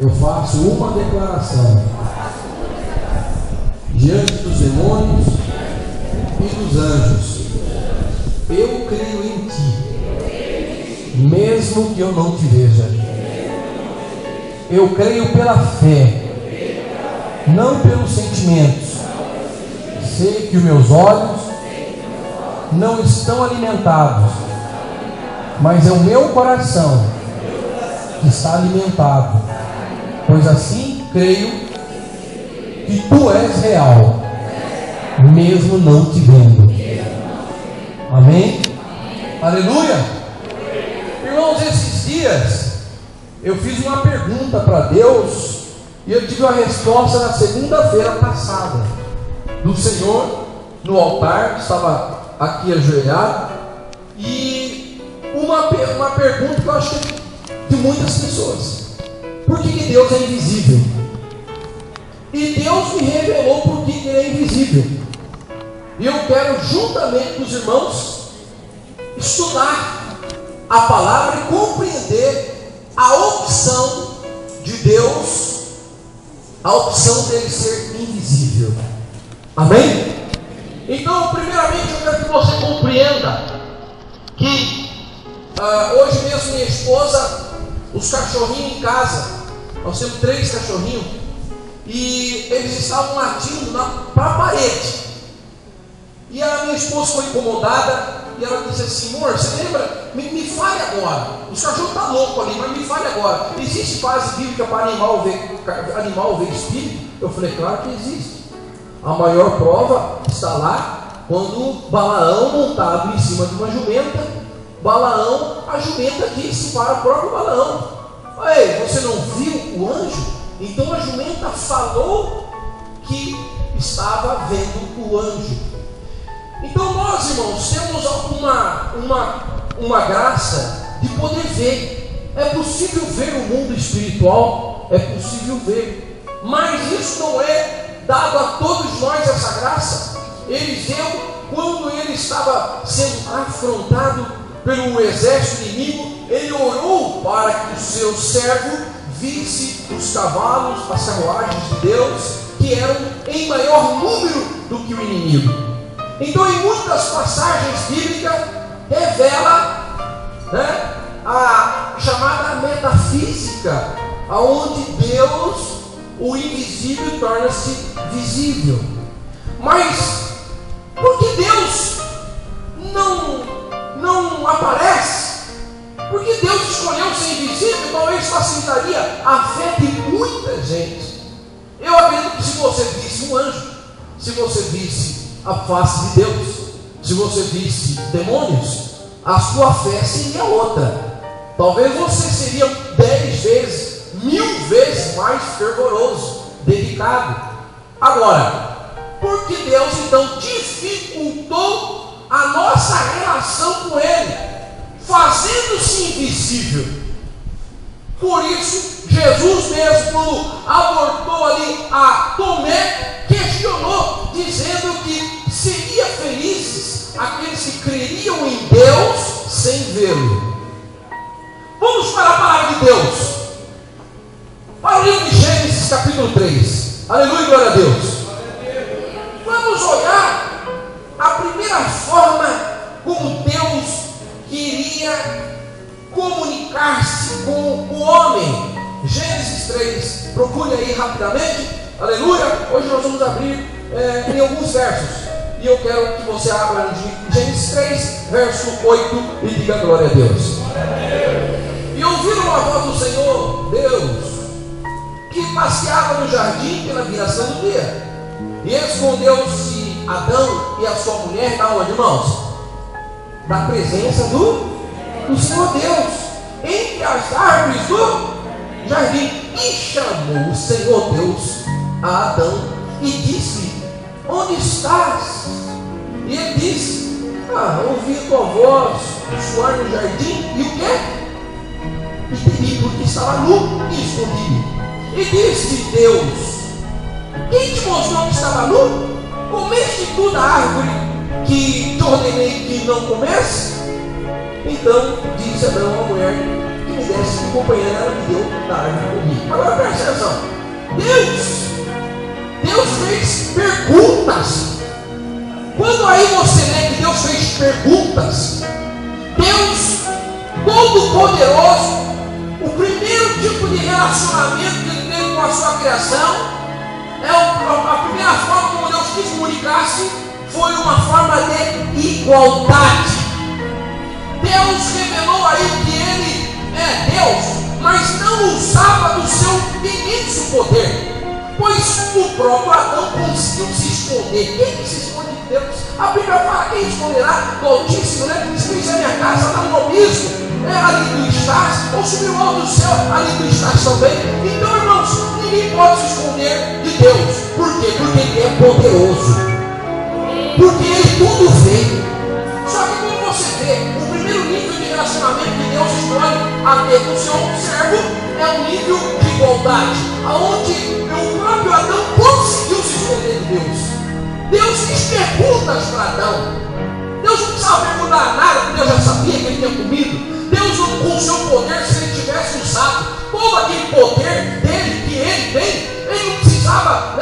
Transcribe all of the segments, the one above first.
eu faço uma declaração diante dos demônios e dos anjos: eu creio em Ti, mesmo que eu não Te veja. Eu creio pela fé, não pelos sentimentos. Sei que os meus olhos não estão alimentados, mas é o meu coração que está alimentado, pois assim creio que Tu és real, mesmo não Te vendo. Amém? Aleluia! Irmãos, esses dias eu fiz uma pergunta para Deus e eu tive uma resposta na segunda-feira passada do Senhor no altar. Estava aqui ajoelhado, e uma pergunta que eu acho que de muitas pessoas: por que Deus é invisível? E Deus me revelou por que Ele é invisível, e eu quero, juntamente com os irmãos, estudar a palavra e compreender a opção de Deus, a opção dele ser invisível. Amém? Então, primeiramente, eu quero que você compreenda que hoje mesmo minha esposa, os cachorrinhos em casa, nós temos 3 cachorrinhos, e eles estavam latindo para a parede. E a minha esposa foi incomodada e ela disse assim: amor, você lembra? Me fale agora. Os cachorros estão loucos ali, mas me fale agora. Existe base bíblica para animal ver espírito? Eu falei: claro que existe. A maior prova está lá quando Balaão, montado em cima de uma jumenta, a jumenta disse para o próprio Balaão: ei, você não viu o anjo? Então a jumenta falou que estava vendo o anjo. Então nós, irmãos, temos uma graça de poder ver. É possível ver o mundo espiritual, é possível ver, mas isso não é dado a todos nós, essa graça. Eliseu, quando ele estava sendo afrontado pelo exército inimigo, ele orou para que o seu servo visse os cavalos, as carruagens de Deus, que eram em maior número do que o inimigo. Então, em muitas passagens bíblicas, revela, a chamada metafísica, aonde Deus, o invisível, torna-se visível. Mas por que Deus não aparece? Porque Deus escolheu ser invisível, talvez facilitaria a fé de muita gente. Eu acredito que se você visse um anjo, se você visse a face de Deus, se você visse demônios, a sua fé seria outra. Talvez você seria 10 vezes, 1000 vezes mais fervoroso, dedicado. Agora, por que Deus então dificultou a nossa relação com Ele, fazendo-se invisível? Por isso, Jesus mesmo, quando abordou ali a Tomé, questionou, dizendo que seria felizes aqueles que creriam em Deus sem vê-lo. Vamos para a palavra de Deus, para o livro de Gênesis capítulo 3. Aleluia, glória a Deus. Vamos olhar a primeira forma como Deus queria comunicar-se com o homem. Gênesis 3, procure aí rapidamente. Aleluia. Hoje nós vamos abrir em alguns versos, e eu quero que você abra em Gênesis 3, verso 8, e diga glória a Deus. E ouviram a voz do Senhor Deus, que passeava no jardim pela viração do dia, e escondeu-se Adão e a sua mulher da onde, irmãos? Da presença do Senhor Deus, entre as árvores do jardim. E chamou o Senhor Deus a Adão e disse: onde estás? E ele disse: ouvi tua voz soar no jardim, e o quê? E temi, porque estava nu e escondi-me. E disse Deus: quem te mostrou que estava nu? Comeste tu da árvore que te ordenei que não comesse? Então disse Abraão à mulher: que me desse acompanhando, ela me deu da árvore comigo. Agora presta atenção. Deus fez perguntas. Quando aí você lê que Deus fez perguntas, Deus Todo-Poderoso, o primeiro tipo de relacionamento que ele teve com a sua criação, a primeira forma como Deus quis comunicar-se foi uma forma de igualdade. Deus revelou aí que ele é Deus, mas não usava do seu imenso poder, pois o próprio Adão conseguiu se esconder. Quem que se esconde de Deus? A Bíblia fala: quem esconderá do Altíssimo, né? Se fizer minha casa lá no abismo, ali tu estás, ou subiu ao do céu, ali tu estás também. Então, irmãos, ninguém pode se esconder de Deus. Por quê? Porque Ele é poderoso, porque Ele tudo vê. Só que quando você vê o primeiro nível de relacionamento que Deus escolhe a ter com o seu servo, é um nível de igualdade, aonde o próprio Adão conseguiu se esconder de Deus. Deus fez perguntas para Adão. Deus não precisava perguntar nada, porque Deus já sabia que ele tinha comido. Deus, com o seu poder, se ele tivesse usado todo aquele poder dele, que ele tem, ele não precisava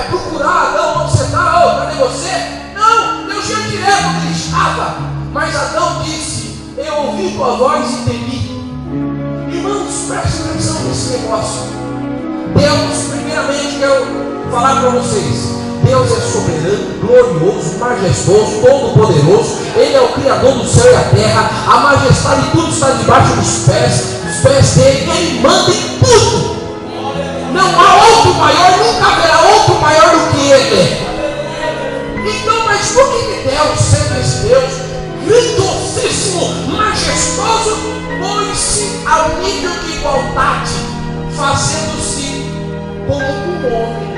procurar Adão, onde você está, cadê você? Não, Deus ia direto onde ele estava. Mas Adão disse: eu ouvi tua voz e temi. Irmãos, prestem atenção nesse negócio. Deus, primeiramente, quero falar para vocês: Deus é soberano, glorioso, majestoso, todo-poderoso. Ele é o Criador do céu e a terra. A majestade de tudo está debaixo dos pés dele. Ele manda em tudo. Não há outro maior, nunca haverá outro maior do que Ele. Então, mas por que Deus, sendo esse Deus grandiosíssimo, majestoso, pôs-se ao nível de igualdade, fazendo-se como um homem?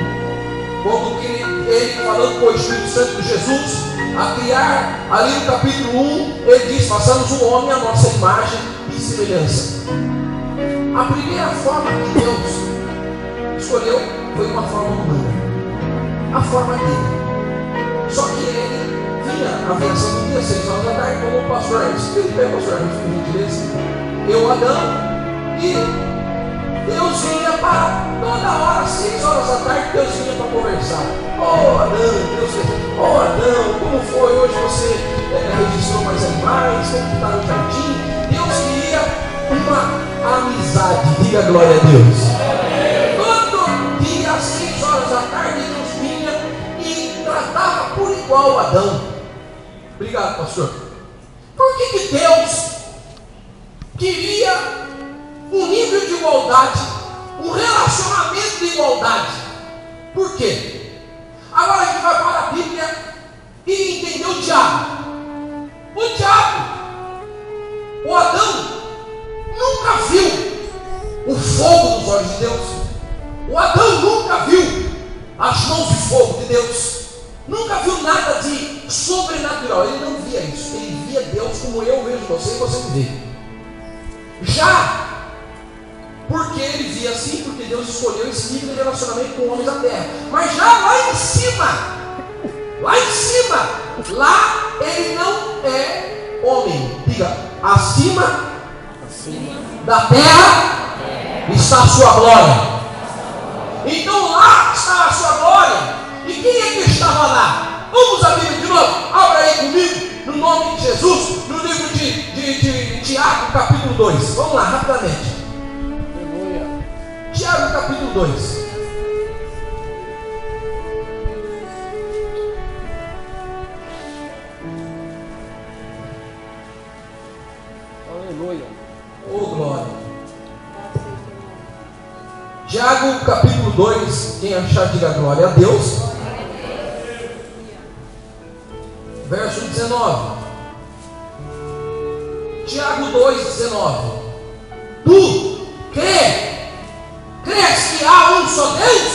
Como que ele falando com o Espírito Santo de Jesus, a criar, ali no capítulo 1, ele diz: façamos o homem à nossa imagem e semelhança. A primeira forma que Deus escolheu foi uma forma humana, a forma dele. Só que ele vinha, a versão do dia 6 horas da tarde, como o pastor Ernst, ele pega o pastor Ernst, por gentileza, eu, Adão, e Deus vinha para toda hora, 6 horas da tarde, Deus vinha para conversar. Adão, como foi? Hoje você registrou mais animais, como que está no jardim? Deus queria uma amizade, diga glória a Deus. Todo dia, às 6 horas da tarde, Deus vinha e tratava por igual Adão. Obrigado, pastor. Por que Deus queria um nível de igualdade, um relacionamento de igualdade? Por quê? Agora a gente vai para a Bíblia e entender o diabo. O diabo, o Adão, nunca viu o fogo dos olhos de Deus. O Adão nunca viu as mãos de fogo de Deus. Nunca viu nada de sobrenatural. Ele não via isso. Ele via Deus como eu vejo você e você me vê. Já porque ele via assim, porque Deus escolheu esse nível de relacionamento com homens da terra. Mas já lá em cima, lá ele não é homem. Diga: acima da terra está a sua glória. Então lá está a sua glória. E quem é que estava lá? Vamos abrir de novo. Abra aí comigo, no nome de Jesus, no livro de Tiago, capítulo 2. Vamos lá, rapidamente. Tiago, capítulo 2. Aleluia. Oh, glória. Tiago, capítulo 2. Quem achar, diga glória a Deus. Verso 19. Tiago 2:19. Tu crês que há um só Deus?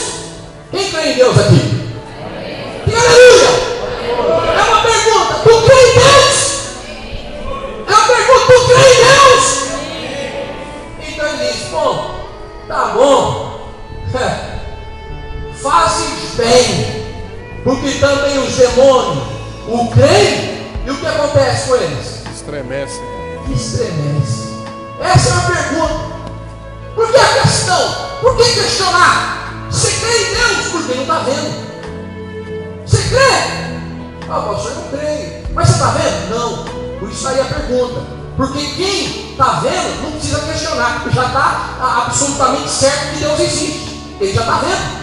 Quem crê em Deus aqui? Diga aleluia. É uma pergunta. Tu crê em Deus? É uma pergunta. Tu crê em Deus? Então ele diz: bom, tá bom, fazes bem, porque também os demônios o creem. E o que acontece com eles? Estremece. Essa é a pergunta. questão. Por que questionar? Você crê em Deus porque não está vendo. Você crê? Ah, pastor, eu não creio. Mas você está vendo? Não. Por isso aí a pergunta. Porque quem está vendo não precisa questionar, porque já está absolutamente certo que Deus existe. Ele já está vendo.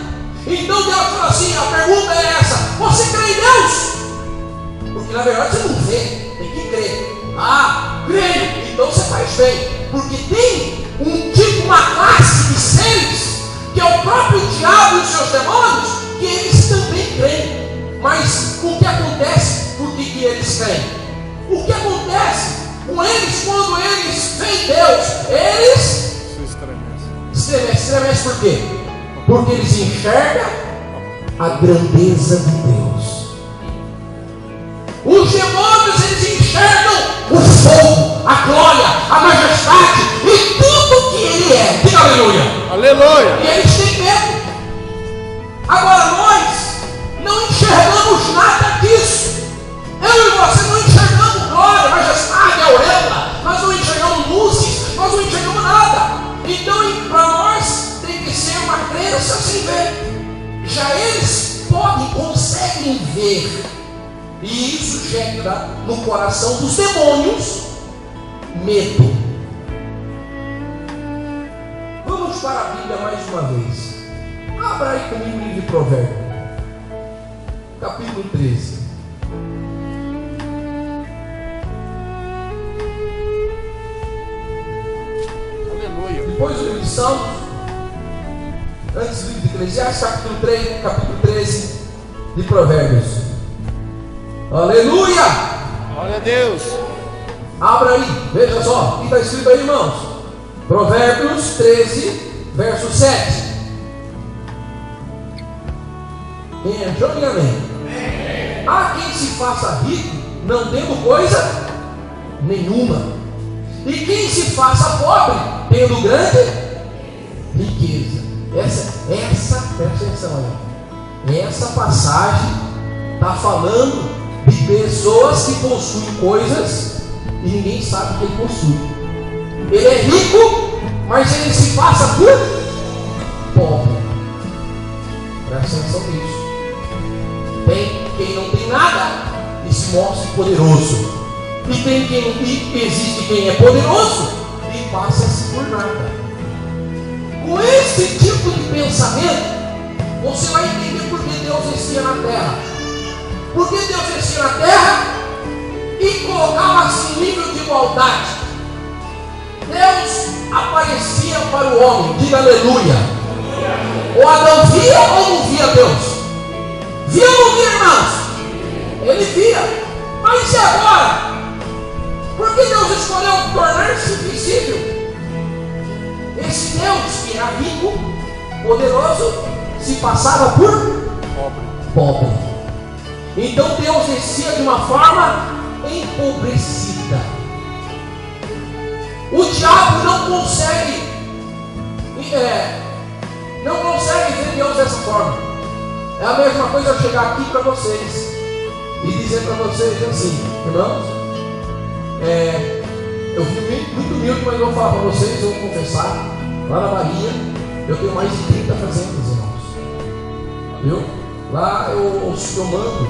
Então Deus fala assim, a pergunta é essa: você crê em Deus? Porque na verdade você não vê, tem que crer. Ah, creio, então você faz bem. Porque tem uma classe de seres, que é o próprio diabo e os seus demônios, que eles também creem. Mas o que acontece? Por que eles creem? O que acontece com eles quando eles veem Deus? Eles estremecem por quê? Porque eles enxergam a grandeza de Deus. Os demônios, eles enxergam o fogo, a glória, a majestade e tudo que Ele é. Diga aleluia. Aleluia. E eles têm medo. Agora nós não enxergamos nada disso. Eu e você não enxergamos glória, majestade, auréola. Nós não enxergamos luzes, nós não enxergamos nada. Então para nós tem que ser uma crença sem ver. Já eles conseguem ver. E isso gera no coração dos demônios medo. Vamos para a Bíblia mais uma vez. Abra aí comigo o livro de Provérbios, capítulo 13. Aleluia. Depois do livro de Salmos, antes do livro de Eclesiastes, capítulo 13 de Provérbios. Aleluia! Glória a Deus. Abra aí, veja só, o que está escrito aí, irmãos? Provérbios 13, verso 7. Quem achou, diga amém. Há quem se faça rico, não tendo coisa nenhuma, e quem se faça pobre, tendo grande riqueza. Presta atenção aí. Essa passagem está falando de pessoas que possuem coisas e ninguém sabe que ele possui. Ele é rico, mas ele se passa por pobre. Presta atenção nisso. Tem quem não tem nada e se mostra poderoso. E tem existe quem é poderoso e passa-se por nada. Com esse tipo de pensamento, você vai entender por que Deus existia na terra. Por que Deus existia na terra e colocava-se em nível de igualdade. Deus aparecia para o homem, diga aleluia. O Adão via ou não via Deus? Via ou não via, irmãos? Ele via. Mas e agora? Por que Deus escolheu tornar-se invisível? Esse Deus que era rico, poderoso, se passava por pobre. Então Deus descia de uma forma empobrecida. O diabo não consegue ver Deus dessa forma. É a mesma coisa eu chegar aqui para vocês e dizer para vocês assim, irmãos, eu fui muito humilde, mas eu vou falar para vocês, eu vou confessar, lá na Bahia eu tenho mais de 30 fazendas, irmãos. Viu? Lá eu mando,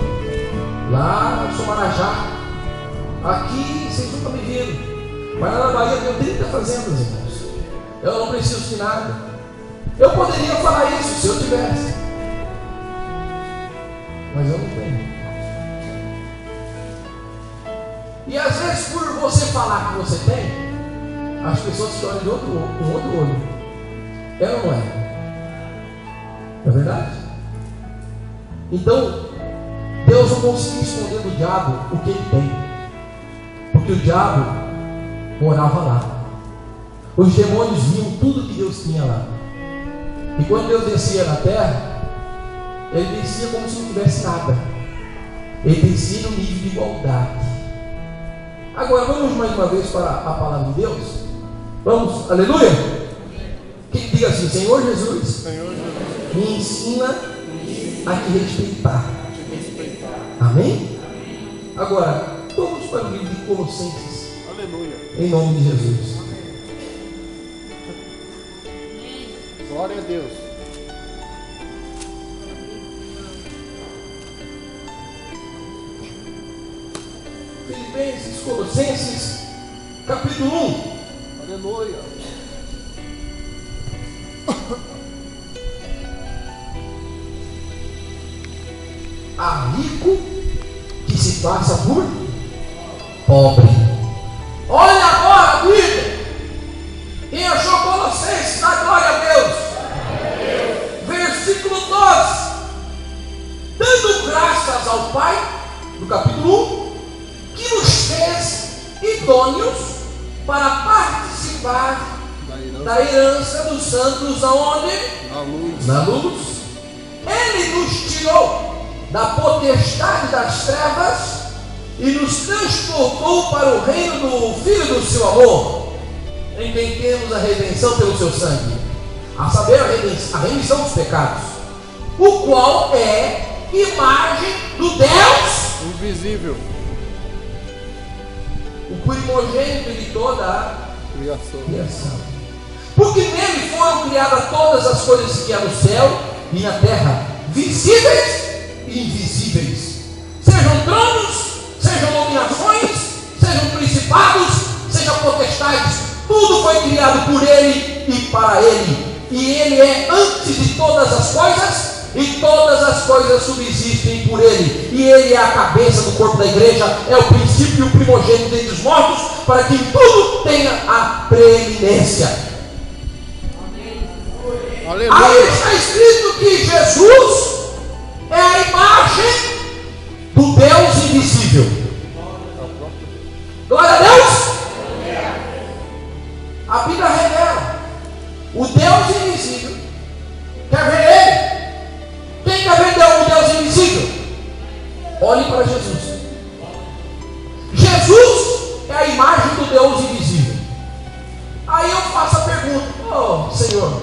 lá eu sou Marajá. Aqui vocês nunca me viram, mas lá na Bahia eu tenho 30 fazendas, irmãos. Eu não preciso de nada. Eu poderia falar isso se eu tivesse, mas eu não tenho. E às vezes, por você falar que você tem, as pessoas te olham com outro olho. É ou não é? É verdade? Então, Deus não conseguiu esconder do diabo o que ele tem, porque o diabo morava lá. Os demônios viam tudo que Deus tinha lá. E quando Deus descia na terra, ele descia como se não tivesse nada. Ele descia no nível de igualdade. Agora vamos mais uma vez para a palavra de Deus. Vamos, aleluia. Quem diga assim: Senhor Jesus, me ensina a te respeitar. Amém? Agora vamos para o livro de Colossenses. Aleluia. Em nome de Jesus. Glória a Deus. Filipenses, Colossenses, capítulo 1. Aleluia. Há rico que se passa por pobre. Olha agora a Bíblia. Quem achou Colossenses, dá glória a Deus. Versículo 12. Dando graças ao Pai, no capítulo 1, que nos fez idôneos para participar da herança dos santos aonde? Na luz. Ele nos tirou da potestade das trevas e nos transportou para o reino do Filho do seu amor, em quem temos a redenção pelo seu sangue, a saber, a remissão dos pecados, o qual é imagem do Deus invisível, o primogênito de toda a criação. Porque nele foram criadas todas as coisas que há no céu e na terra, visíveis e invisíveis, sejam tronos, sejam dominações, sejam principados, sejam potestades, tudo foi criado por ele e para ele, e ele é antes de todas as coisas, e todas as coisas subsistem por ele, e ele é a cabeça do corpo da igreja, é o princípio e o primogênito dentre os mortos, para que tudo tenha a preeminência. Aleluia. Aí está escrito que Jesus é a imagem do Deus invisível. Glória a Deus. A Bíblia revela o Deus invisível. Quer ver ele? Quem quer ver o Deus invisível? Olhe para Jesus. Jesus é a imagem do Deus invisível. Aí eu faço a pergunta: oh Senhor,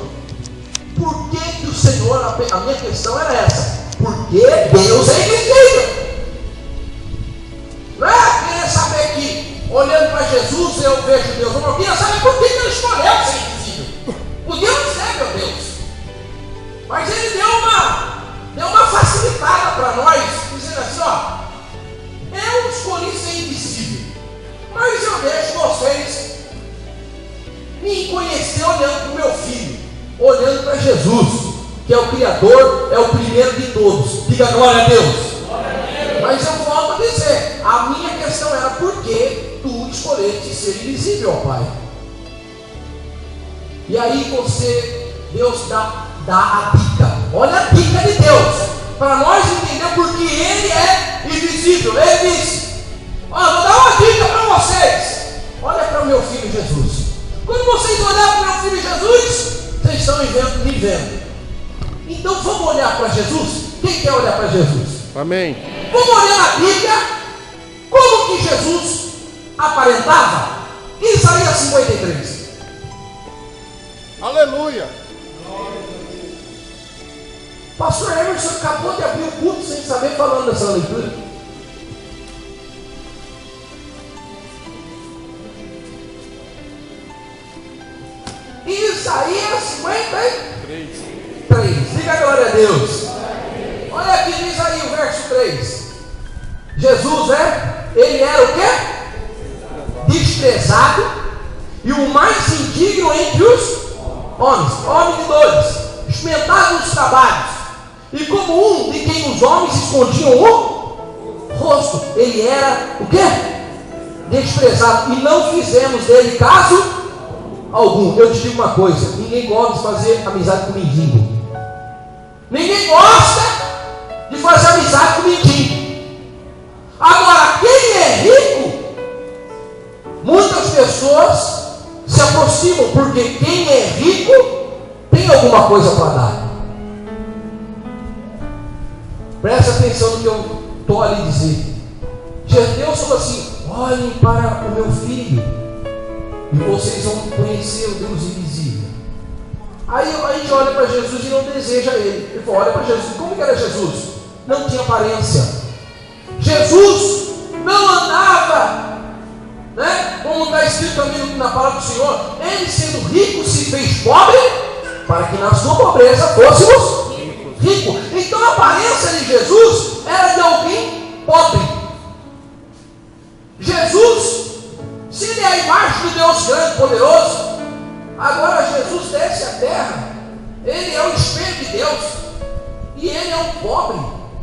por que o Senhor, a minha questão era essa, porque Deus é invisível. Não é querer saber que, olhando para Jesus, eu vejo Deus. Eu queria saber por que ele escolheu ser invisível. Podia não ser, meu Deus. Mas ele deu uma facilitada para nós, dizendo assim: ó, eu escolhi ser invisível, mas eu deixo vocês me conhecer olhando para o meu filho, olhando para Jesus, que é o Criador, é o primeiro de todos. Diga glória a Deus. Mas eu volto a dizer, a minha questão era: por que tu escolheste ser invisível, ó Pai? E aí Deus dá a dica. Olha a dica de Deus, para nós entender porque Ele é invisível. Ele disse: ó, vou dar uma dica para vocês. Olha para o meu filho Jesus. Quando vocês olharem para o meu filho Jesus, vocês estão me vendo. Então vamos olhar para Jesus. Quem quer olhar para Jesus? Amém. Vamos olhar na Bíblia como que Jesus aparentava. Isaías 53. Aleluia. Pastor Emerson acabou de abrir o culto sem saber, falando dessa leitura. Isaías 53. Diga glória a Deus. Olha aqui, diz aí o verso 3. Jesus ele era o quê? Desprezado e o mais indigno entre os homens, homem de dores, experimentado nos trabalhos, e como um de quem os homens escondiam o rosto. Ele era o quê? Desprezado, e não fizemos dele caso algum. Eu te digo uma coisa: ninguém gosta de fazer amizade com mendigo. Ninguém gosta de fazer amizade com mendigo. Agora, quem é rico, muitas pessoas se aproximam, porque quem é rico tem alguma coisa para dar. Presta atenção no que eu estou ali dizer. Deus falou assim: olhem para o meu filho e vocês vão conhecer o Deus invisível. Aí a gente olha para Jesus e não deseja ele. Ele falou: olha para Jesus. Como que era Jesus? Não tinha aparência. Jesus não andava, né? Como está escrito também na palavra do Senhor, ele sendo rico se fez pobre para que na sua pobreza fôssemos ricos. Então a aparência de Jesus era de alguém pobre. Jesus, se ele é a imagem do Deus grande e poderoso, agora Jesus desce à terra, ele é o espelho de Deus, e ele é um pobre,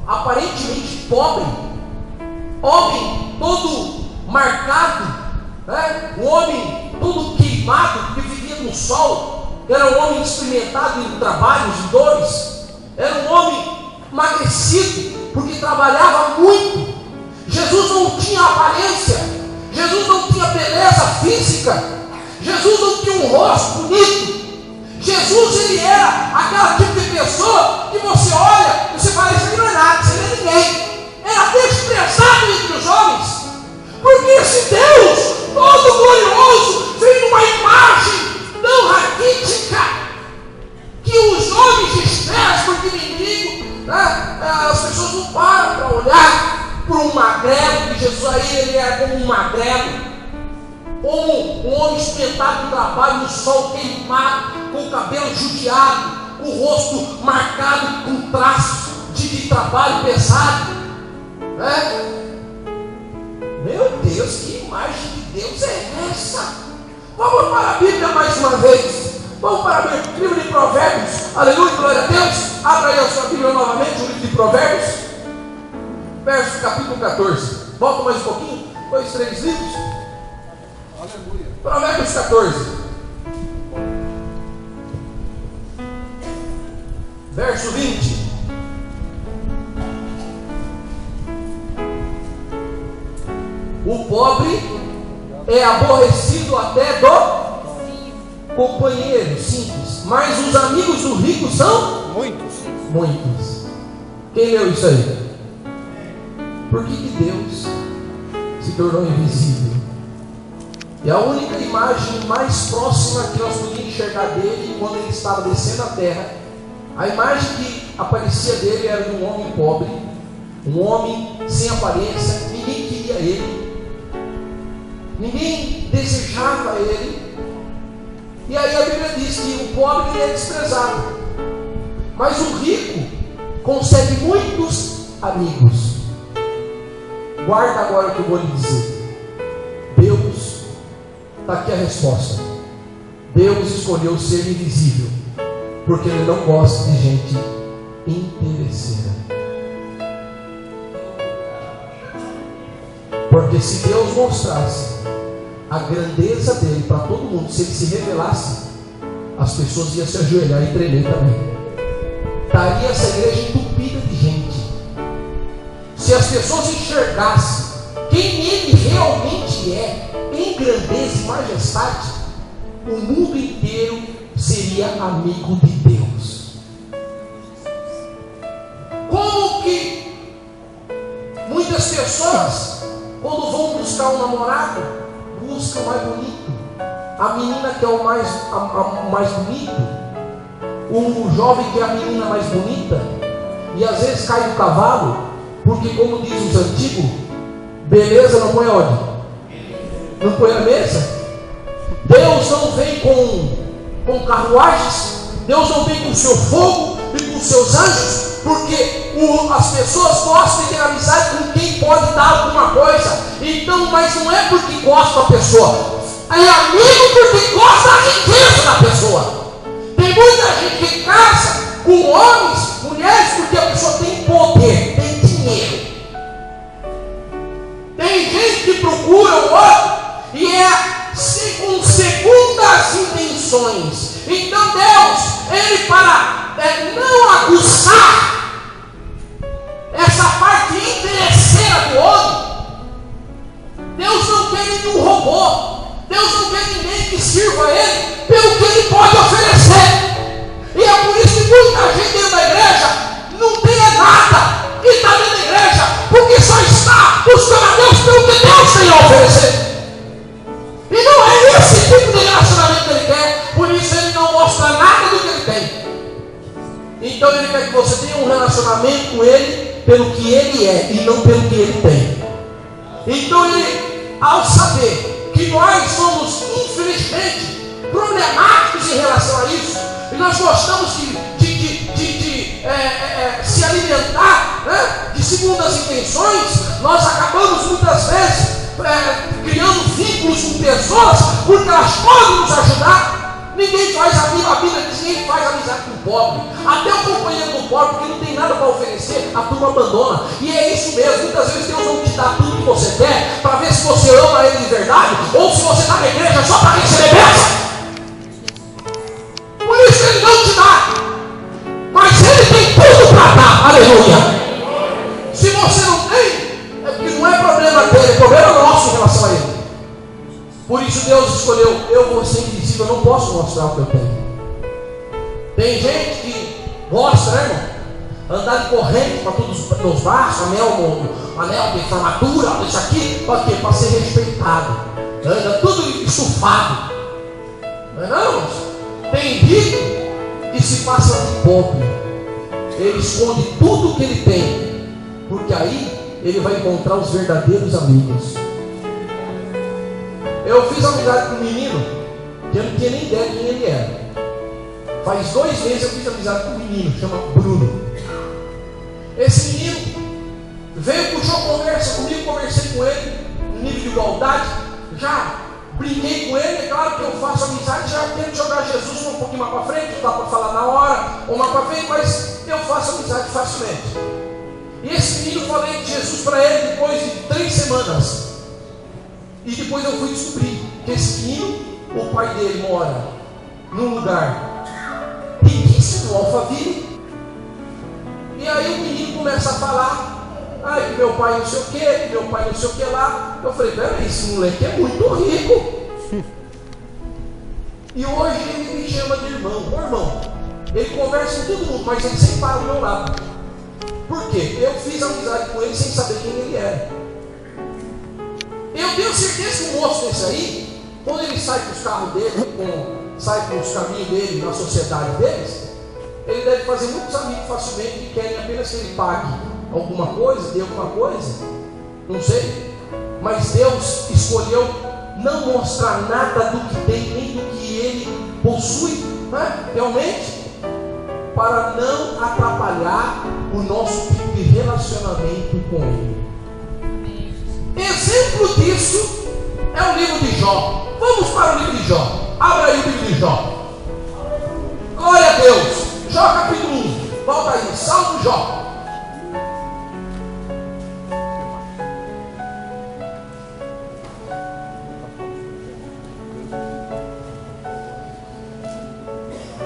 aparentemente pobre, homem todo marcado, né? Um homem todo queimado, que vivia no sol, era um homem experimentado em trabalhos e dores, era um homem emagrecido, porque trabalhava muito. Jesus não tinha aparência, Jesus não tinha beleza física, Jesus não tinha um rosto bonito. Jesus, ele era aquela tipo de pessoa que você olha e você fala, isso aí não é nada, isso aí não é ninguém. Era desprezado entre os homens, porque esse Deus todo glorioso veio numa imagem tão raquítica que os homens desprezam, porque mendigo, né? As pessoas não param para olhar para um magrelo, que Jesus aí ele era como um magrelo, como um homem espetado no trabalho, no sol queimado, com o cabelo judiado, o rosto marcado com traços de trabalho pesado, né? Meu Deus, que imagem de Deus é essa? Vamos para a Bíblia mais uma vez. Vamos para o livro de Provérbios. Aleluia, glória a Deus. Abra aí a sua Bíblia novamente, o livro de Provérbios, verso capítulo 14. Volta mais um pouquinho, 2, 3 livros. Aleluia. Provérbios 14. Verso 20. O pobre é aborrecido até do companheiro simples, mas os amigos do rico são muitos. Quem leu isso aí? Por que Deus se tornou invisível? E a única imagem mais próxima que nós podíamos enxergar dele quando ele estava descendo a terra, a imagem que aparecia dele era de um homem pobre, um homem sem aparência. Ninguém queria ele, ninguém desejava ele. E aí a Bíblia diz que o pobre é desprezado, mas o rico consegue muitos amigos. Guarda agora o que eu vou lhe dizer. Deus, está aqui a resposta. Deus escolheu ser invisível, porque Ele não gosta de gente interesseira. Porque se Deus mostrasse a grandeza dele para todo mundo, se Ele se revelasse, as pessoas iam se ajoelhar e tremer também. Estaria essa igreja entupida de gente. Se as pessoas enxergassem quem Ele realmente é, em grandeza e majestade, o mundo inteiro seria amigo de Deus. Como que muitas pessoas, quando vão buscar um namorado, buscam o mais bonito, a menina que é o mais bonito, o jovem que é a menina mais bonita, e às vezes cai do cavalo, porque como diz os antigos, beleza não põe onde? Não põe na mesa. Deus não vem com carruagens, Deus não vem com o seu fogo e com os seus anjos, porque as pessoas gostam de ter amizade com quem pode dar alguma coisa. Então, mas não é porque gosta da pessoa, é amigo porque gosta da riqueza da pessoa. Tem muita gente que casa com homens, mulheres, porque a pessoa tem poder, tem dinheiro. Tem gente que procura o outro e é com segundas intenções. Então Deus, Ele para não aguçar essa parte interesseira do homem, Deus não quer nenhum robô, Deus não quer ninguém que sirva a Ele pelo que Ele pode oferecer. E é por isso que muita gente dentro da igreja não tem nada e está dentro da igreja, porque só está buscando a Deus pelo que Deus tem a oferecer. E não é esse tipo de relacionamento que Ele quer, por isso Ele não mostra nada do que Ele tem. Então Ele quer que você tenha um relacionamento com Ele pelo que Ele é e não pelo que Ele tem. Então Ele, ao saber que nós somos infelizmente problemáticos em relação a isso, e nós nós gostamos de se alimentar, né, de segundas intenções. Nós acabamos muitas vezes criando vínculos com pessoas porque elas podem nos ajudar. Ninguém faz a Bíblia diz, ninguém faz amizade com o pobre. Até o companheiro do pobre, porque não tem nada para oferecer, a turma abandona. E é isso mesmo, muitas vezes Deus não te dá tudo que você quer para ver se você ama Ele de verdade, ou se você está na igreja só para receber bênção. Por isso Ele não te dá, mas Ele tem tudo para dar. Aleluia. Se você não tem, é porque não é problema dele, é problema nosso em relação a Ele. Por isso Deus escolheu, eu vou ser invisível, eu não posso mostrar o que eu tenho. Tem gente que gosta, né, irmão? Andar de corrente para todos os braços, anel de formatura, isso aqui, para quê? Para ser respeitado. Anda tudo estufado. Não é não, irmãos? Tem rico que se passa de pobre. Ele esconde tudo que ele tem, porque aí ele vai encontrar os verdadeiros amigos. Eu fiz amizade com um menino que eu não tinha nem ideia de quem ele era. Faz 2 meses eu fiz amizade com um menino, chama Bruno. Esse menino veio, puxou conversa comigo, conversei com ele, no nível de igualdade, já brinquei com ele. É claro que eu faço amizade, já tento jogar Jesus um pouquinho mais para frente, não dá para falar na hora, ou mais para frente, mas eu faço amizade facilmente. E esse menino, falei de Jesus para ele depois de 3 semanas. E depois eu fui descobrir que esse menino, o pai dele mora num lugar riquíssimo, Alphaville. E aí o menino começa a falar, que meu pai não sei o que, que meu pai não sei o que lá. Eu falei, peraí, esse moleque é muito rico. E hoje ele me chama de irmão. Ô irmão, ele conversa com todo mundo, mas ele sempre para do meu lado. Por quê? Eu fiz amizade com ele sem saber quem ele era. Eu tenho certeza que o moço desse aí, quando ele sai com os carros dele, sai com os caminhos dele na sociedade deles, ele deve fazer muitos amigos facilmente que querem apenas que ele pague alguma coisa, dê alguma coisa, não sei. Mas Deus escolheu não mostrar nada do que tem, nem do que ele possui, né? Realmente, para não atrapalhar o nosso tipo de relacionamento com Ele. Exemplo disso é o livro de Jó. Vamos para o livro de Jó. Abra aí o livro de Jó. Glória a Deus. Jó capítulo 1. Volta aí, Salmo Jó.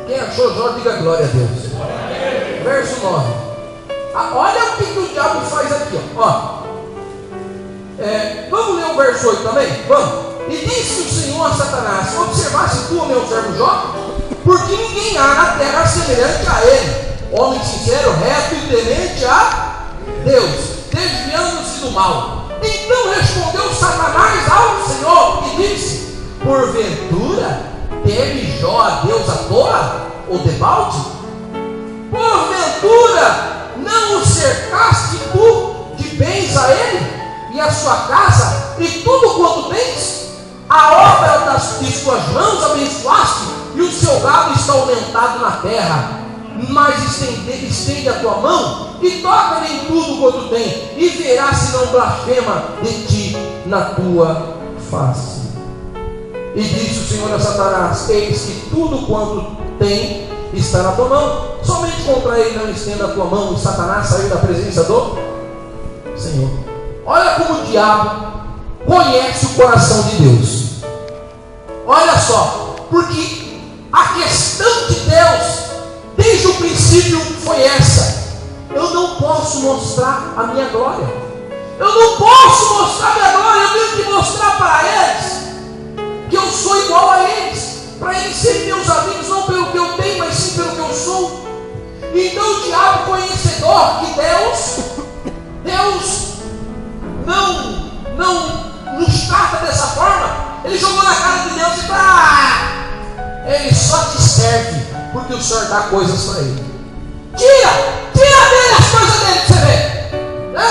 Quem achou Jó, diga glória a Deus. Verso 9. Olha o que o diabo faz aqui. Ó. Vamos ler o verso 8 também? Vamos. E disse o Senhor a Satanás: observasse tu, meu servo Jó, porque ninguém há na terra semelhante a ele, homem sincero, reto e temente a Deus, desviando-se do mal. Então respondeu Satanás ao Senhor e disse: porventura teme Jó a Deus à toa ou debalde? Porventura não o cercaste tu de bens a ele e a sua casa e tudo quanto tens? A obra de suas mãos abençoaste, e o seu gado está aumentado na terra. Mas estende a tua mão e toca-lhe em tudo quanto tem, e verás se não blasfema de ti na tua face. E disse o Senhor a Satanás: eis que tudo quanto tem está na tua mão, somente contra ele não estenda a tua mão. E Satanás saiu da presença do Senhor. Olha como o diabo conhece o coração de Deus. Olha só, porque a questão de Deus desde o princípio foi essa: eu não posso mostrar a minha glória, eu não posso mostrar a minha glória, eu tenho que mostrar para eles que eu sou igual a eles, para eles serem meus amigos, não pelo que eu tenho, mas sim pelo que eu sou. Então o diabo, conhecedor que Deus não nos trata dessa forma, ele jogou na cara de Deus e ele só te serve porque o Senhor dá coisas para ele. Tira dele as coisas dele para você ver, né?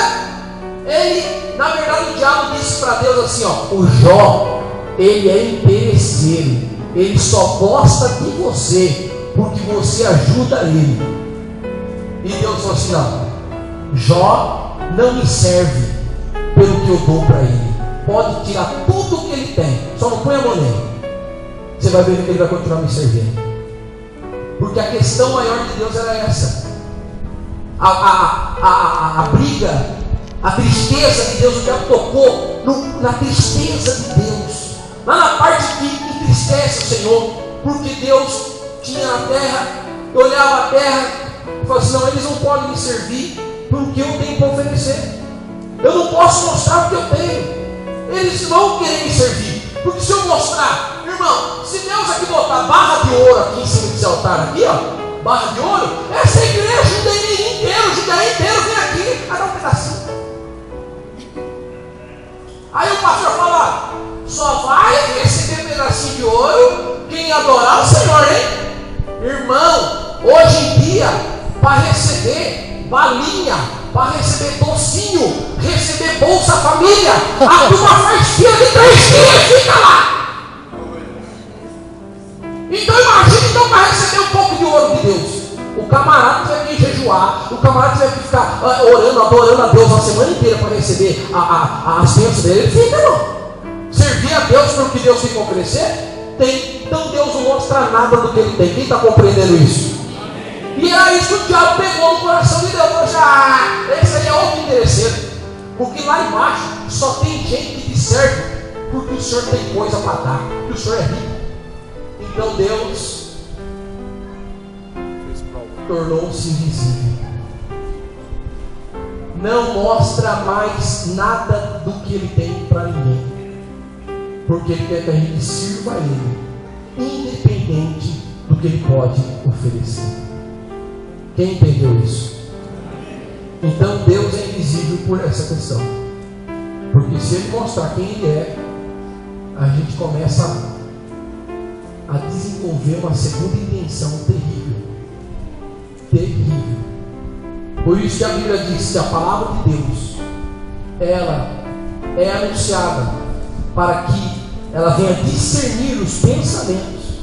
Ele, na verdade, o diabo disse para Deus assim: o Jó, ele é interesseiro, ele só gosta de você porque você ajuda ele. E Deus falou assim: não, Jó não me serve pelo que eu dou para ele. Pode tirar tudo o que ele tem, só não põe a mão nele. Você vai ver que ele vai continuar me servindo. Porque a questão maior de Deus era essa. A briga, a tristeza de Deus, o diabo tocou na tristeza de Deus, lá na parte que entristece o Senhor, porque Deus tinha na terra, olhava a terra e falava assim: não, eles não podem me servir porque eu tenho para oferecer. Eu não posso mostrar o que eu tenho. Eles vão querer me servir, porque se eu mostrar, irmão, se Deus aqui botar barra de ouro aqui em cima desse altar aqui, ó, barra de ouro, essa igreja, o Judaí inteiro vem aqui, vai dar um pedacinho. Aí o pastor fala: só vai receber pedacinho de ouro quem adorar o Senhor, hein? Irmão, hoje em dia, para receber balinha, para receber docinho, receber Bolsa Família, a turma faz fila de 3 dias e fica lá. Então imagine, então, para receber um pouco de ouro de Deus, o camarada tiver que jejuar, o camarada tiver que ficar orando, adorando a Deus uma semana inteira para receber as bênçãos dele, ele fica, não. Servir a Deus pelo que Deus tem que oferecer, tem. Então Deus não mostra nada do que ele tem. Quem está compreendendo isso? E era isso que o diabo pegou no coração de Deus. Falou: esse aí é outro interesseiro. Porque lá embaixo só tem gente que te serve porque o Senhor tem coisa para dar, porque o Senhor é rico. Então Deus tornou-se invisível. Não mostra mais nada do que ele tem para ninguém, porque ele quer que a gente sirva a ele, independente do que ele pode oferecer. Quem entendeu isso? Então Deus é invisível por essa questão, porque se ele mostrar quem ele é, a gente começa a desenvolver uma segunda intenção terrível. Por isso que a Bíblia diz que a palavra de Deus, ela é anunciada para que ela venha discernir os pensamentos,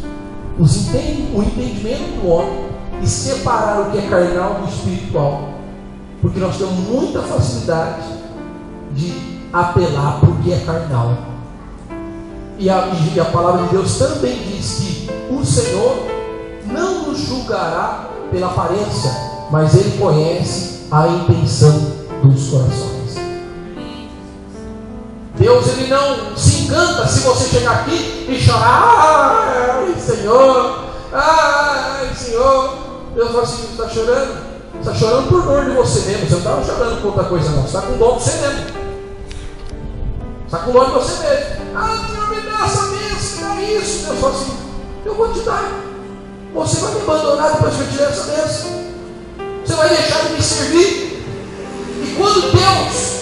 o entendimento do homem e separar o que é carnal do espiritual, porque nós temos muita facilidade de apelar para o que é carnal. E a palavra de Deus também diz que o Senhor não nos julgará pela aparência, mas Ele conhece a intenção dos corações. Deus, Ele não se encanta se você chegar aqui e chorar: ai Senhor, ai Senhor. Deus fala assim: você está chorando? Você está chorando por dor de você mesmo. Você não estava chorando por outra coisa não. Você está com dor de você mesmo. Você está com dor de você mesmo. Senhor, me dá essa bênção, me dá isso. Deus fala assim: eu vou te dar. Você vai me abandonar depois que eu te der essa bênção? Você vai deixar de me servir? E quando Deus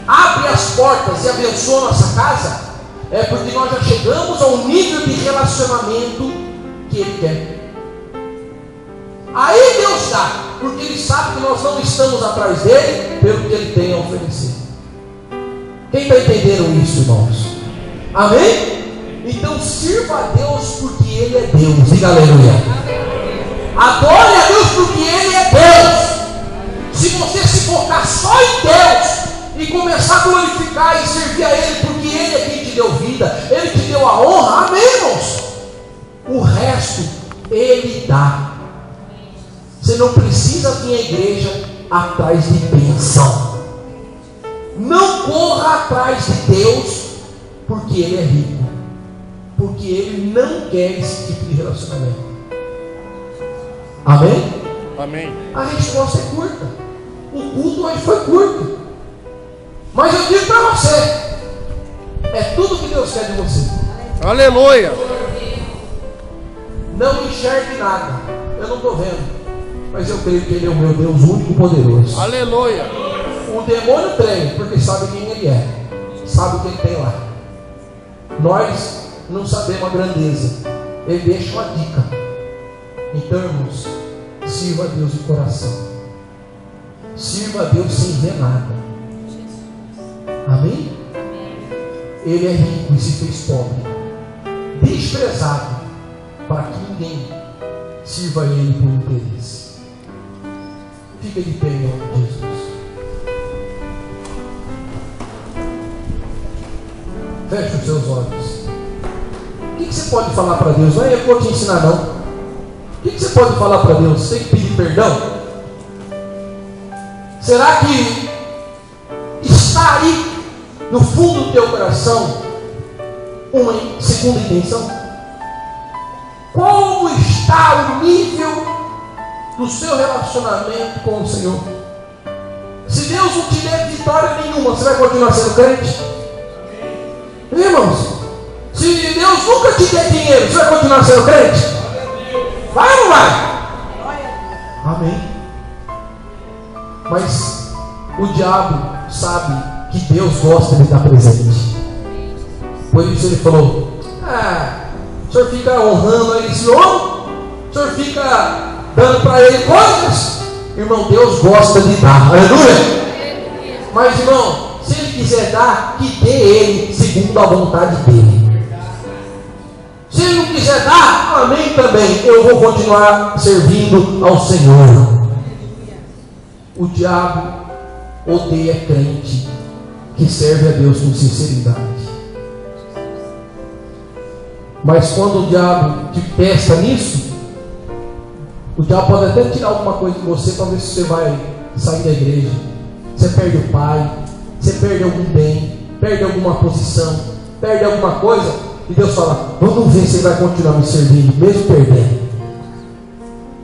abre as portas e abençoa nossa casa, é porque nós já chegamos a um nível de relacionamento que Ele quer. Aí Deus dá, porque Ele sabe que nós não estamos atrás dele pelo que Ele tem a oferecer. Quem está entendendo isso, irmãos? Amém? Então sirva a Deus porque Ele é Deus. Diga aleluia. Adore a Deus porque Ele é Deus. Se você se focar só em Deus e começar a glorificar e servir a Ele, porque Ele é quem te deu vida, Ele te deu a honra, amém, irmãos? O resto Ele dá. Você não precisa vir à igreja atrás de bênção. Não corra atrás de Deus porque Ele é rico, porque Ele não quer esse tipo de relacionamento. Amém? Amém. A resposta é curta. O culto hoje foi curto, mas eu digo para você, é tudo que Deus quer de você. Aleluia. Não enxergue nada. Eu não estou vendo, mas eu creio que Ele é o meu Deus único e poderoso. Aleluia. O demônio treme porque sabe quem Ele é, sabe o que Ele tem lá. Nós não sabemos a grandeza. Ele deixa uma dica. Então, irmãos, sirva a Deus de coração. Sirva a Deus sem ver nada. Amém? Ele é rico e se fez pobre, desprezado, para que ninguém sirva a Ele por interesse. Fica de pé em nome de Jesus. Feche os seus olhos. O que você pode falar para Deus? Não é eu que vou te ensinar, não. O que você pode falar para Deus? Você tem que pedir perdão? Será que está aí no fundo do teu coração uma segunda intenção? Como está o nível do seu relacionamento com o Senhor? Se Deus não te der vitória nenhuma, você vai continuar sendo crente? Irmãos, se Deus nunca te der dinheiro, você vai continuar sendo crente? Vai ou não vai? Amém. Mas o diabo sabe que Deus gosta de estar presente. Por isso ele falou: o senhor fica honrando a esse homem, o senhor fica dando para ele coisas. Irmão, Deus gosta de dar, aleluia. Mas irmão, se ele quiser dar, que dê ele segundo a vontade dele. Se ele não quiser dar, amém também, eu vou continuar servindo ao Senhor. O diabo odeia crente que serve a Deus com sinceridade. Mas quando o diabo te testa nisso, o diabo pode até tirar alguma coisa de você para ver se você vai sair da igreja. Você perde o pai, você perde algum bem, perde alguma posição, perde alguma coisa, e Deus fala: vamos ver se ele vai continuar me servindo, mesmo perdendo.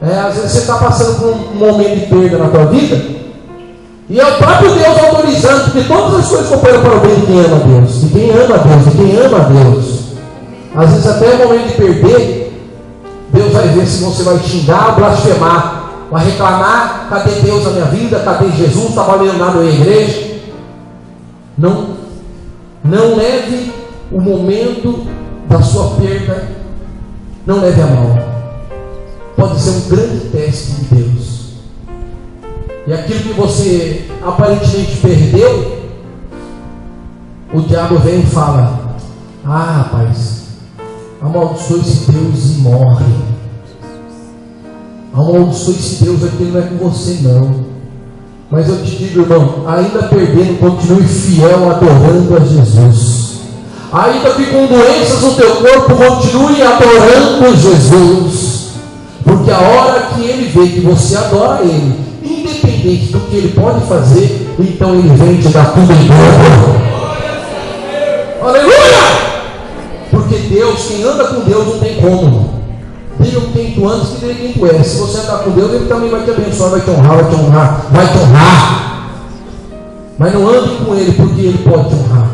Às vezes você está passando por um momento de perda na tua vida, e é o próprio Deus autorizando, porque todas as coisas cooperam para o bem de quem ama a Deus, de quem ama a Deus, de quem ama a Deus. Às vezes até o momento de perder, Deus vai ver se você vai xingar ou blasfemar, vai reclamar: cadê Deus na minha vida? Cadê Jesus? Está valendo nada a igreja? Não leve o momento da sua perda, não leve a mal. Pode ser um grande teste de Deus. E aquilo que você aparentemente perdeu, o diabo vem e fala: rapaz, amaldiçoe esse Deus e morre. Amaldiçoe esse Deus aqui, não é com você não. Mas eu te digo, irmão, ainda perdendo, continue fiel adorando a Jesus. Ainda que com doenças no teu corpo, continue adorando Jesus. Porque a hora que ele vê que você adora ele, independente do que ele pode fazer, então ele vem te dar tudo em dobro. Aleluia! Porque Deus, quem anda com Deus não tem como. Dê quem tu andas, que dê quem tu és. Se você andar com Deus, ele também vai te abençoar, vai te honrar, vai te honrar, vai te honrar. Mas não ande com ele porque ele pode te honrar.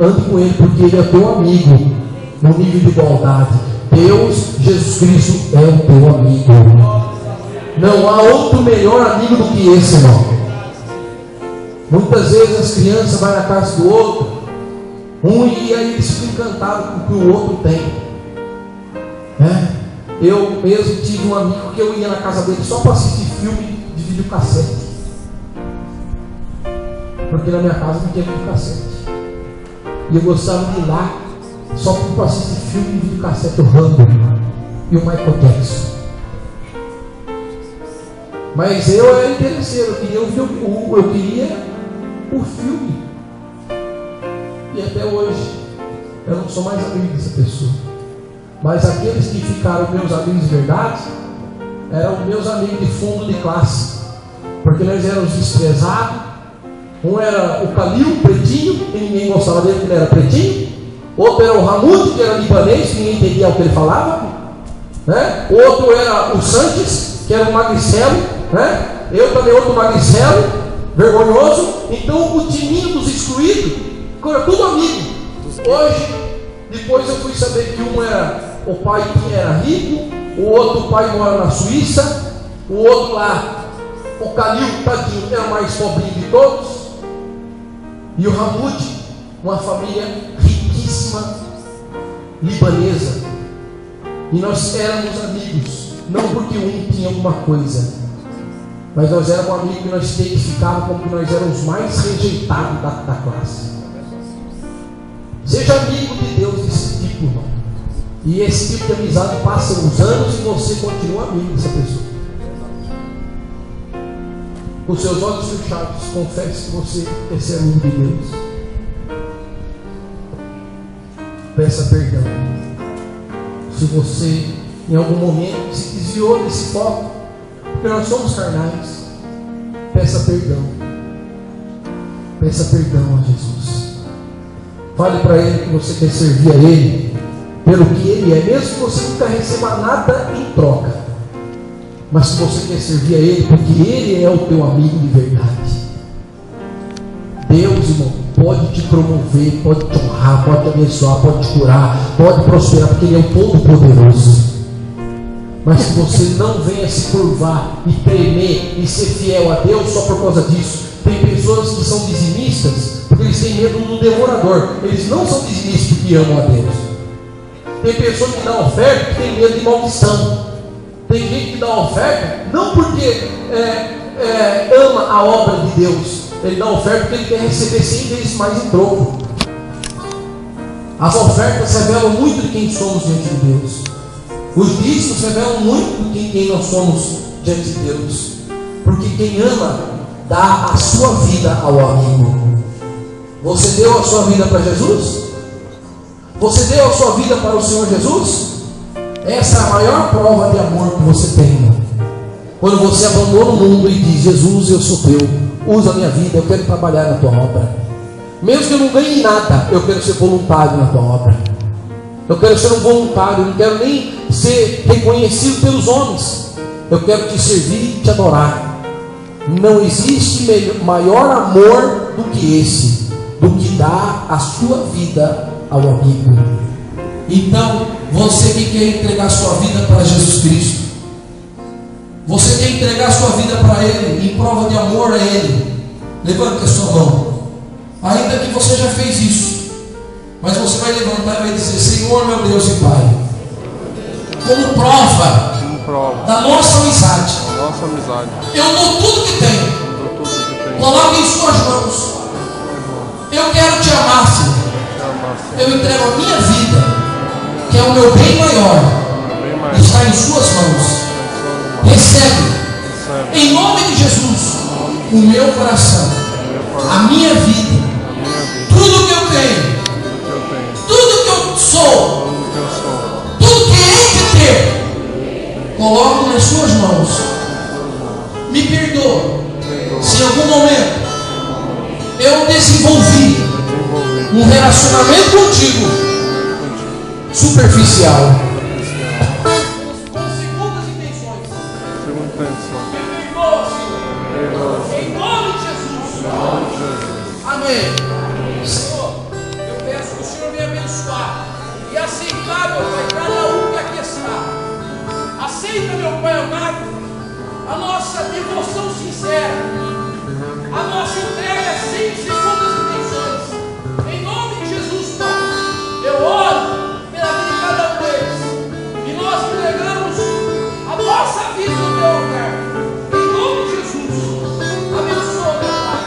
Ande com ele porque ele é teu amigo, no nível de igualdade. Deus, Jesus Cristo, é o teu amigo. Não há outro melhor amigo do que esse, irmão. Muitas vezes as crianças vão na casa do outro, e aí eles ficam encantados com o que o outro tem. Eu mesmo tive um amigo que eu ia na casa dele só para assistir filme de videocassete. Porque na minha casa não tinha videocassete. E eu gostava de ir lá só para assistir filme de videocassete, o Rambo e o Michael Jackson. Mas eu era interesseiro, eu queria o filme. E até hoje eu não sou mais amigo dessa pessoa. Mas aqueles que ficaram meus amigos de verdade eram meus amigos de fundo de classe, porque nós éramos desprezados. Um era o Calil, pretinho, que ninguém gostava dele porque ele era pretinho. Outro era o Ramud, que era libanês, que ninguém entendia o que ele falava, né? Outro era o Sanches, que era um magricelo, né? Eu também outro magricelo, vergonhoso. Então o timinho dos excluídos era tudo amigo. Hoje, depois eu fui saber que o pai era rico, o outro pai mora na Suíça, o outro lá, o Calil, tadinho, era o mais pobrinho de todos. E o Ramud, uma família riquíssima, libanesa. E nós éramos amigos, não porque um tinha alguma coisa, mas nós éramos amigos que nós identificávamos como que nós éramos os mais rejeitados da classe. Seja amigo de Deus desse tipo, irmão. E esse tipo de amizade passa os anos e você continua amigo dessa pessoa. Com seus olhos fechados, confesse que você quer ser amigo de Deus. Peça perdão. Se você em algum momento se desviou desse foco, porque nós somos carnais, peça perdão. Peça perdão a Jesus. Fale para Ele que você quer servir a Ele pelo que Ele é, mesmo que você nunca receba nada em troca, mas que você quer servir a Ele porque Ele é o teu amigo de verdade. Deus, irmão, pode te promover, pode te honrar, pode te abençoar, pode te curar, pode prosperar, porque Ele é o Todo-Poderoso. Mas que você não venha se curvar e tremer e ser fiel a Deus só por causa disso. Tem pessoas que são dizimistas porque eles têm medo do devorador. Eles não são dizimistas porque amam a Deus. Tem pessoas que dão oferta porque tem medo de maldição. Tem gente que dá oferta não porque ama a obra de Deus. Ele dá oferta porque ele quer receber 100 vezes mais em troco. As ofertas revelam muito de quem somos diante de Deus. Os dízimos revelam muito de quem nós somos diante de Deus. Porque quem ama dá a sua vida ao amigo. Você deu a sua vida para Jesus? Você deu a sua vida para o Senhor Jesus? Essa é a maior prova de amor que você tem. Quando você abandona o mundo e diz: Jesus, eu sou teu, usa a minha vida, eu quero trabalhar na tua obra. Mesmo que eu não ganhe nada, eu quero ser voluntário na tua obra. Eu quero ser um voluntário, eu não quero nem ser reconhecido pelos homens. Eu quero te servir e te adorar. Não existe maior amor do que esse, do que dar a sua vida ao amigo. Então, você que quer entregar sua vida para Jesus Cristo, você quer entregar sua vida para Ele, em prova de amor a Ele, levante a sua mão. Ainda que você já fez isso, mas você vai levantar e vai dizer: Senhor, meu Deus e Pai, como prova da nossa amizade, eu dou tudo que tenho, coloque em suas mãos. Eu quero te amar, Senhor. Eu entrego a minha vida, que é o meu bem maior, está em suas mãos. Recebe, em nome de Jesus, o meu coração, a minha vida, tudo que eu tenho, tudo que eu sou, tudo que hei de ter, coloco nas suas mãos. Me perdoa se em algum momento eu desenvolvi um relacionamento contigo superficial, com segundas intenções. Me perdoa, Senhor, em nome de Jesus. Amém. Senhor, eu peço que o Senhor me abençoar e aceitar, meu Pai, cada um que aqui está. Aceita, meu Pai amado, a nossa devoção sincera, a nossa entrega sem segundas intenções. Em nome de Jesus, Pai, eu oro pela vida de cada um deles, e nós entregamos a nossa vida no teu altar. Em nome de Jesus, abençoa, meu Pai,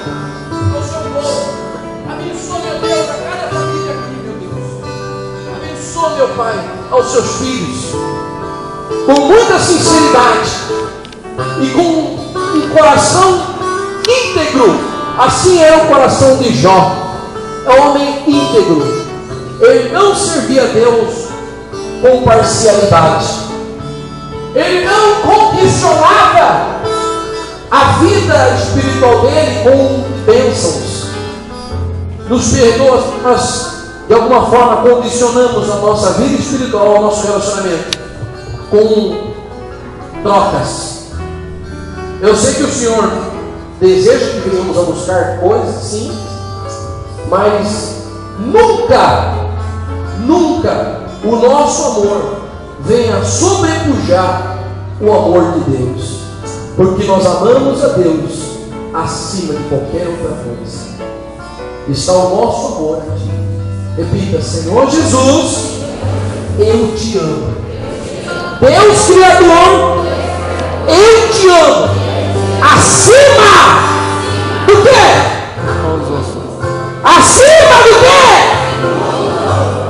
o seu povo. Abençoa, meu Deus, a cada família aqui, meu Deus. Abençoa, meu Pai, aos seus filhos, com muita sinceridade e com um coração íntegro. Assim era o coração de Jó. É um homem íntegro. Ele não servia a Deus com parcialidade. Ele não condicionava a vida espiritual dele com bênçãos. Nos perdoa se nós de alguma forma condicionamos a nossa vida espiritual, ao nosso relacionamento com trocas. Eu sei que o Senhor deseja que venhamos a buscar coisas, sim, mas nunca o nosso amor venha sobrepujar o amor de Deus, porque nós amamos a Deus acima de qualquer outra coisa. Está o nosso amor aqui. Repita: Senhor Jesus, eu te amo. Deus Criador, eu te amo. Acima do quê? Acima do quê?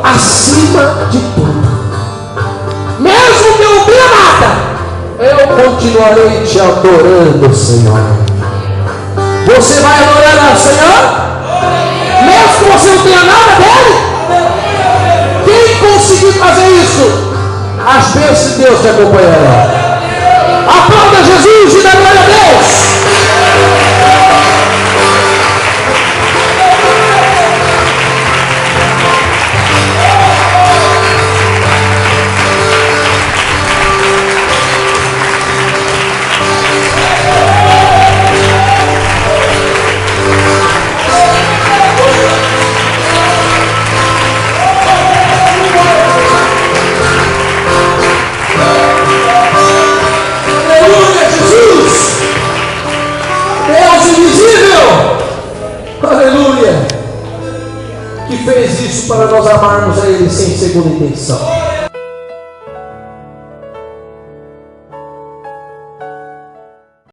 Acima de tudo. eu continuarei te adorando, Senhor. Você vai adorar ao Senhor? Mesmo que você não tenha nada dele? Quem conseguir fazer isso, as bênçãos de Deus te acompanharão. Aplauda Jesus e dá glória a Deus. Aleluia, que fez isso para nós amarmos a Ele sem segunda intenção.